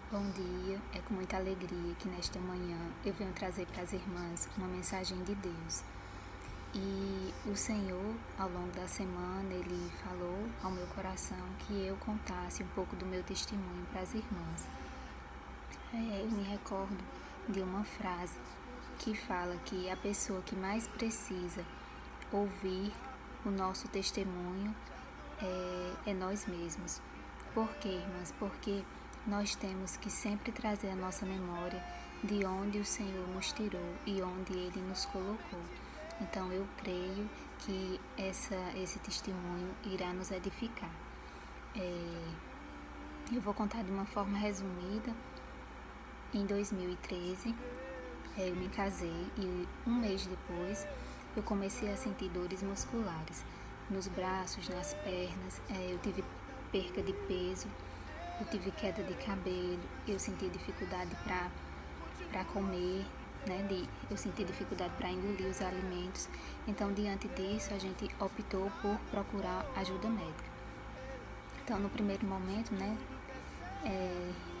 Bom dia, é com muita alegria que nesta manhã eu venho trazer para as irmãs uma mensagem de Deus. E o Senhor, ao longo da semana, Ele falou ao meu coração que eu contasse um pouco do meu testemunho para as irmãs. Eu me recordo de uma frase que fala que a pessoa que mais precisa ouvir o nosso testemunho é nós mesmos. Por quê, irmãs? Porque nós temos que sempre trazer à nossa memória de onde o Senhor nos tirou e onde Ele nos colocou. Então eu creio que esse testemunho irá nos edificar. Eu vou contar de uma forma resumida. Em 2013, eu me casei e um mês depois eu comecei a sentir dores musculares nos braços, nas pernas. Eu tive perca de peso, eu tive queda de cabelo, eu senti dificuldade para comer, eu senti dificuldade para engolir os alimentos. Então, diante disso, a gente optou por procurar ajuda médica. Então, no primeiro momento,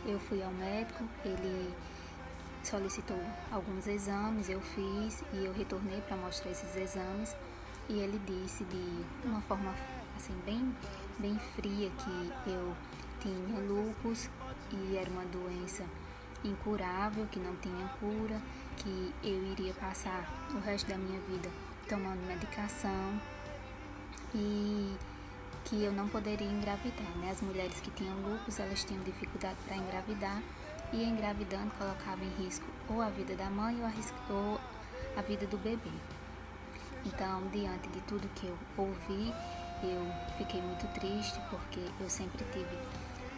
eu fui ao médico, ele solicitou alguns exames, eu fiz e eu retornei para mostrar esses exames e ele disse de uma forma assim bem fria que eu tinha lúpus e era uma doença incurável, que não tinha cura, que eu iria passar o resto da minha vida tomando medicação e que eu não poderia engravidar, As mulheres que tinham lúpus, elas tinham dificuldade para engravidar e engravidando colocava em risco ou a vida da mãe ou a vida do bebê. Então, diante de tudo que eu ouvi, eu fiquei muito triste porque eu sempre tive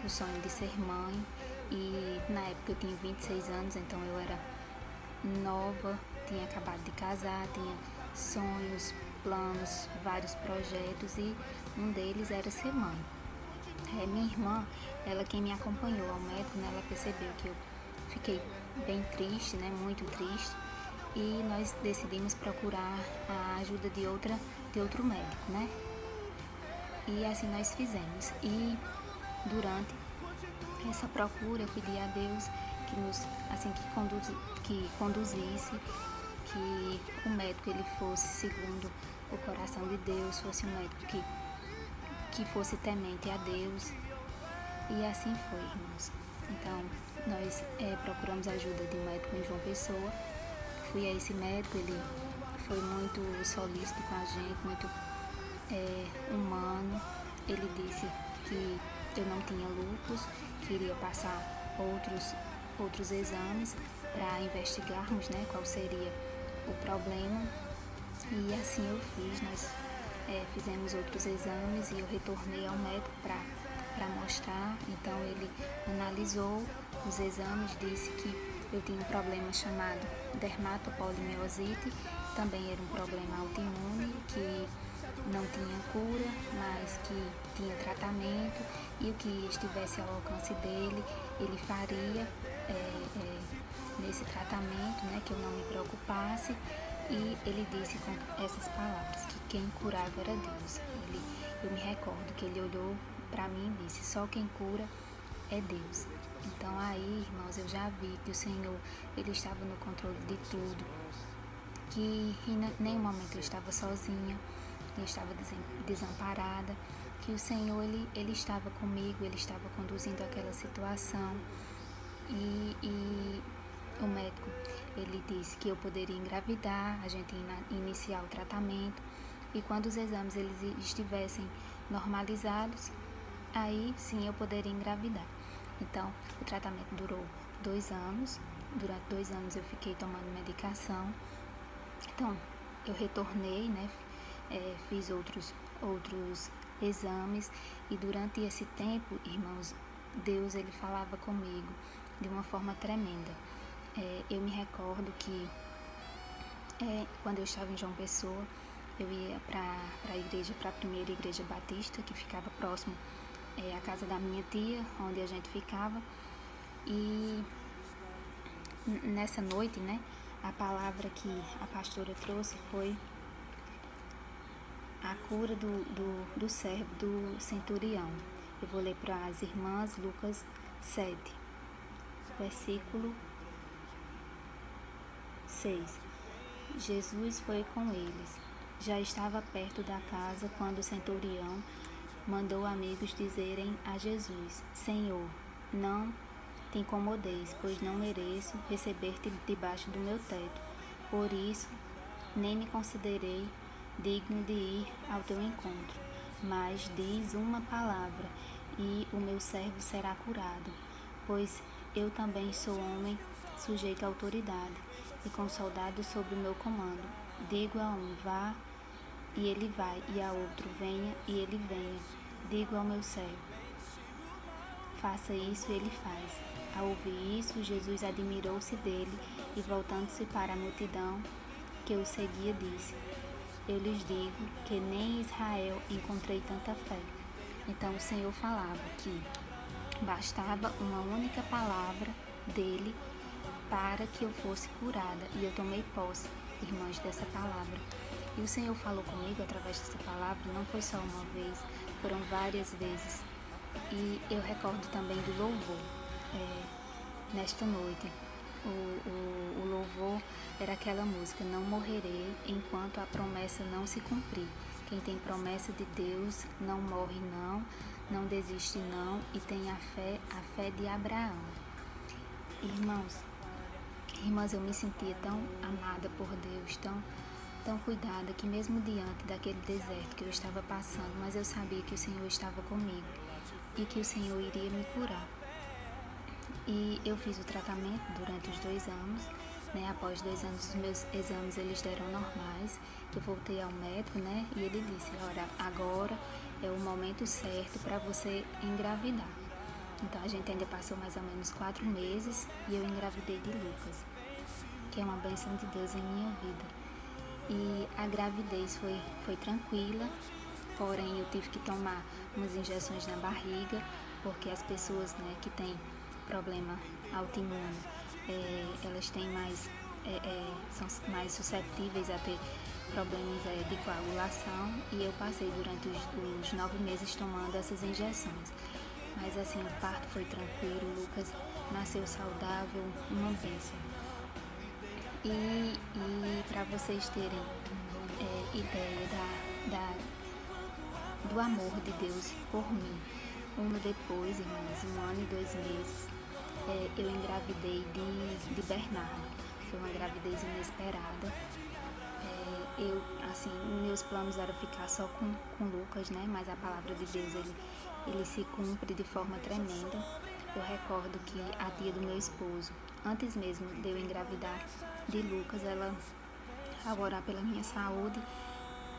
o sonho de ser mãe e na época eu tinha 26 anos, então eu era nova, tinha acabado de casar, tinha sonhos, planos, vários projetos e um deles era ser mãe. Minha irmã, ela quem me acompanhou ao médico, ela percebeu que eu fiquei bem triste, muito triste, e nós decidimos procurar a ajuda de outro médico, E assim nós fizemos. E durante essa procura eu pedi a Deus que nos, assim, que conduzisse, que o médico ele fosse segundo o coração de Deus, fosse um médico que fosse temente a Deus. E assim foi, irmãos. Então, nós procuramos a ajuda de um médico em João Pessoa. Fui a esse médico, ele foi muito solícito com a gente, muito humano. Ele disse que eu não tinha lúpus, que iria passar outros exames para investigarmos, qual seria o problema. E assim eu fiz, nós fizemos outros exames e eu retornei ao médico para mostrar. Então ele analisou os exames, disse que eu tinha um problema chamado dermatopolimiosite, também era um problema autoimune que não tinha cura, mas que tinha tratamento e o que estivesse ao alcance dele, ele faria nesse tratamento, que eu não me preocupasse. E ele disse com essas palavras que quem curava era Deus. Eu me recordo que ele olhou para mim e disse: só quem cura é Deus. Então aí, irmãos, eu já vi que o Senhor ele estava no controle de tudo, que em nenhum momento eu estava sozinha, eu estava desamparada, que o Senhor ele estava comigo, ele estava conduzindo aquela situação e o médico ele disse que eu poderia engravidar, a gente iniciar o tratamento e quando os exames eles estivessem normalizados, aí sim eu poderia engravidar. Então o tratamento durou 2 anos, durante 2 anos eu fiquei tomando medicação. Então eu retornei, fiz outros exames e durante esse tempo, irmãos, Deus ele falava comigo de uma forma tremenda. Eu me recordo que quando eu estava em João Pessoa, eu ia para a igreja, para a primeira igreja batista, que ficava próximo à casa da minha tia, onde a gente ficava. E nessa noite, a palavra que a pastora trouxe foi a cura do servo do centurião. Eu vou ler para as irmãs Lucas 7. Versículo 6. Jesus foi com eles. Já estava perto da casa quando o centurião mandou amigos dizerem a Jesus: Senhor, não te incomodeis, pois não mereço receber-te debaixo do meu teto. Por isso, nem me considerei digno de ir ao teu encontro. Mas diz uma palavra, e o meu servo será curado. Pois eu também sou homem sujeito à autoridade, e com soldados sob o meu comando. Digo a um, vá, e ele vai, e a outro, venha, e ele venha. Digo ao meu servo, faça isso, e ele faz. Ao ouvir isso, Jesus admirou-se dele, e voltando-se para a multidão que o seguia, disse: Eu lhes digo que nem em Israel encontrei tanta fé. Então o Senhor falava que bastava uma única palavra dele para que eu fosse curada. E eu tomei posse, irmãs, dessa palavra. E o Senhor falou comigo através dessa palavra, não foi só uma vez, foram várias vezes. E eu recordo também do louvor, nesta noite. O louvor era aquela música, não morrerei enquanto a promessa não se cumprir. Quem tem promessa de Deus não morre não desiste não, e tem a fé de Abraão. Irmãs, eu me sentia tão amada por Deus, tão cuidada, que mesmo diante daquele deserto que eu estava passando, mas eu sabia que o Senhor estava comigo e que o Senhor iria me curar. E eu fiz o tratamento durante os 2 anos, né? Após 2 anos, os meus exames eles deram normais. Eu voltei ao médico, né? E ele disse: olha, agora é o momento certo para você engravidar. Então a gente ainda passou mais ou menos 4 meses e eu engravidei de Lucas, que é uma bênção de Deus em minha vida. E a gravidez foi tranquila, porém eu tive que tomar umas injeções na barriga, porque as pessoas, né, que têm problema autoimune, elas têm são mais suscetíveis a ter problemas de coagulação, e eu passei durante os 9 meses tomando essas injeções. Mas assim, o parto foi tranquilo, o Lucas nasceu saudável, uma bênção. E para vocês terem ideia do amor de Deus por mim, depois, irmãs, 1 ano e 2 meses, eu engravidei de Bernardo. Foi uma gravidez inesperada. Meus planos eram ficar só com Lucas, né? Mas a palavra de Deus, ele se cumpre de forma tremenda. Eu recordo que a tia do meu esposo, antes mesmo de eu engravidar de Lucas, ela, ao orar pela minha saúde,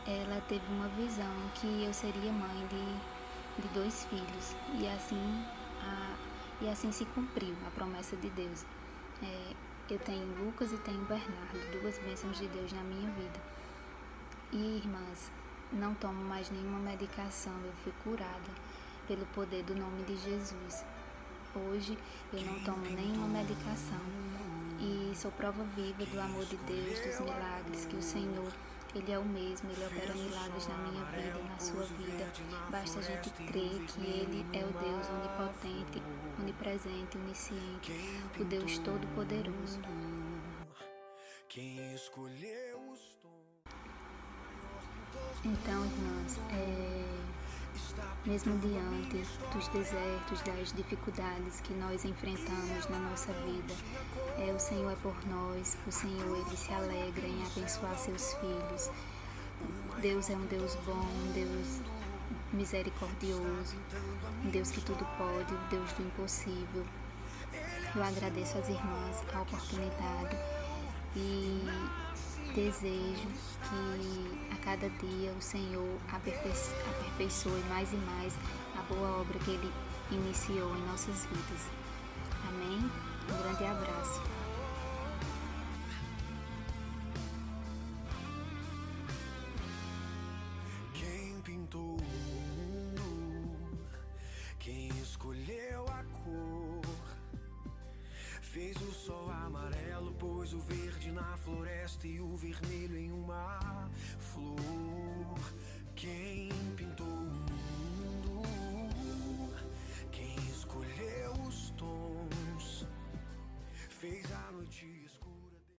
ela teve uma visão que eu seria mãe de 2 filhos. E assim se cumpriu a promessa de Deus. Eu tenho Lucas e tenho Bernardo, 2 bênçãos de Deus na minha vida. E, irmãs, não tomo mais nenhuma medicação, eu fui curada pelo poder do nome de Jesus. Hoje eu não tomo nenhuma medicação e sou prova viva do amor de Deus, dos milagres, que o Senhor, Ele é o mesmo, Ele opera milagres na minha vida e na sua vida. Basta a gente crer que Ele é o Deus onipotente, onipresente, onisciente, o Deus todo-poderoso. Quem escolheu os Então, irmãs, mesmo diante dos desertos, das dificuldades que nós enfrentamos na nossa vida, o Senhor é por nós, o Senhor, Ele se alegra em abençoar seus filhos. Deus é um Deus bom, um Deus misericordioso, um Deus que tudo pode, um Deus do impossível. Eu agradeço às irmãs a oportunidade e desejo que a cada dia o Senhor aperfeiçoe mais e mais a boa obra que Ele iniciou em nossas vidas. Amém? Um grande abraço. Quem pintou o mundo, quem escolheu a cor, fez o sol amarelo, pôs o verde na floresta e o vermelho em uma flor. Quem pintou o mundo, quem escolheu os tons, te escuto.